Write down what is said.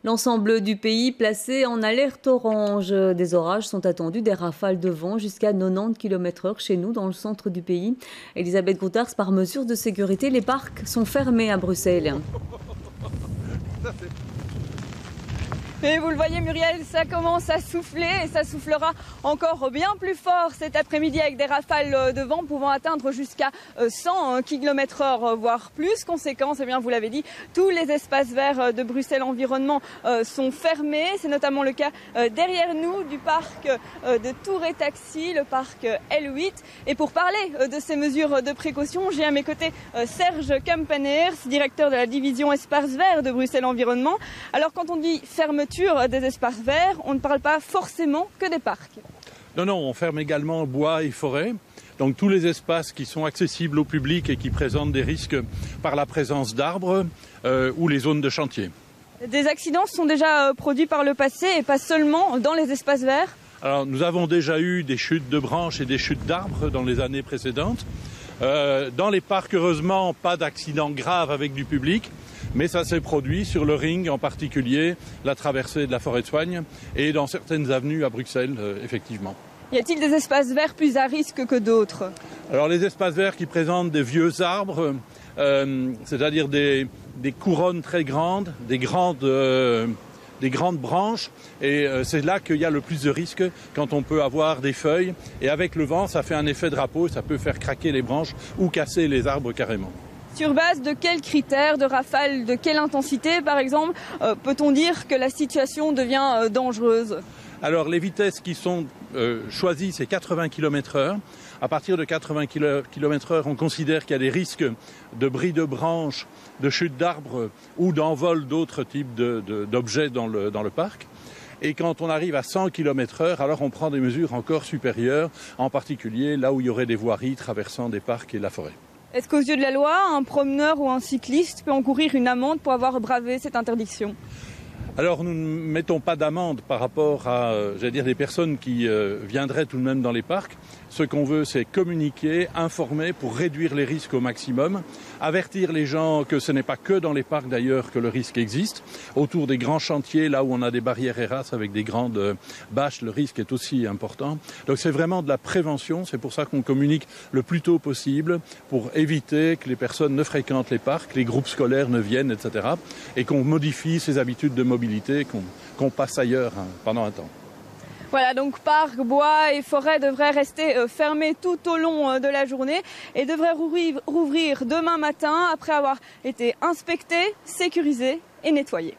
L'ensemble du pays placé en alerte orange. Des orages sont attendus, des rafales de vent jusqu'à 90 km/h chez nous, dans le centre du pays. Elisabeth Gouters, par mesure de sécurité, les parcs sont fermés à Bruxelles. Et vous le voyez Muriel, ça commence à souffler et ça soufflera encore bien plus fort cet après-midi avec des rafales de vent pouvant atteindre jusqu'à 100 km/h, voire plus. Conséquence, eh bien, vous l'avez dit, tous les espaces verts de Bruxelles Environnement sont fermés. C'est notamment le cas derrière nous du parc de Tour et Taxi, le parc L8. Et pour parler de ces mesures de précaution, j'ai à mes côtés Serge Kampeneers, directeur de la division espaces verts de Bruxelles Environnement. Alors quand on dit fermeture des espaces verts, on ne parle pas forcément que des parcs. Non, on ferme également bois et forêts. Donc tous les espaces qui sont accessibles au public et qui présentent des risques par la présence d'arbres ou les zones de chantier. Des accidents sont déjà produits par le passé et pas seulement dans les espaces verts. Alors nous avons déjà eu des chutes de branches et des chutes d'arbres dans les années précédentes. Dans les parcs, heureusement, pas d'accidents graves avec du public. Mais ça s'est produit sur le ring, en particulier la traversée de la forêt de Soignes et dans certaines avenues à Bruxelles, effectivement. Y a-t-il des espaces verts plus à risque que d'autres? Alors les espaces verts qui présentent des vieux arbres, c'est-à-dire des couronnes très grandes, des grandes branches, et c'est là qu'il y a le plus de risques quand on peut avoir des feuilles. Et avec le vent, ça fait un effet drapeau, ça peut faire craquer les branches ou casser les arbres carrément. Sur base de quels critères, de rafales, de quelle intensité, par exemple, peut-on dire que la situation devient dangereuse? Alors les vitesses qui sont choisies, c'est 80 km/h. À partir de 80 km/h, on considère qu'il y a des risques de bris de branches, de chute d'arbres ou d'envol d'autres types d'objets dans le parc. Et quand on arrive à 100 km/h, alors on prend des mesures encore supérieures, en particulier là où il y aurait des voiries traversant des parcs et la forêt. Est-ce qu'aux yeux de la loi, un promeneur ou un cycliste peut encourir une amende pour avoir bravé cette interdiction? Alors nous ne mettons pas d'amende par rapport à des personnes qui viendraient tout de même dans les parcs. Ce qu'on veut, c'est communiquer, informer pour réduire les risques au maximum, avertir les gens que ce n'est pas que dans les parcs d'ailleurs que le risque existe. Autour des grands chantiers, là où on a des barrières ERAS avec des grandes bâches, le risque est aussi important. Donc c'est vraiment de la prévention, c'est pour ça qu'on communique le plus tôt possible pour éviter que les personnes ne fréquentent les parcs, les groupes scolaires ne viennent, etc. et qu'on modifie ses habitudes de mobilité, qu'on passe ailleurs pendant un temps. Voilà, donc parcs, bois et forêts devraient rester fermés tout au long de la journée et devraient rouvrir demain matin après avoir été inspectés, sécurisés et nettoyés.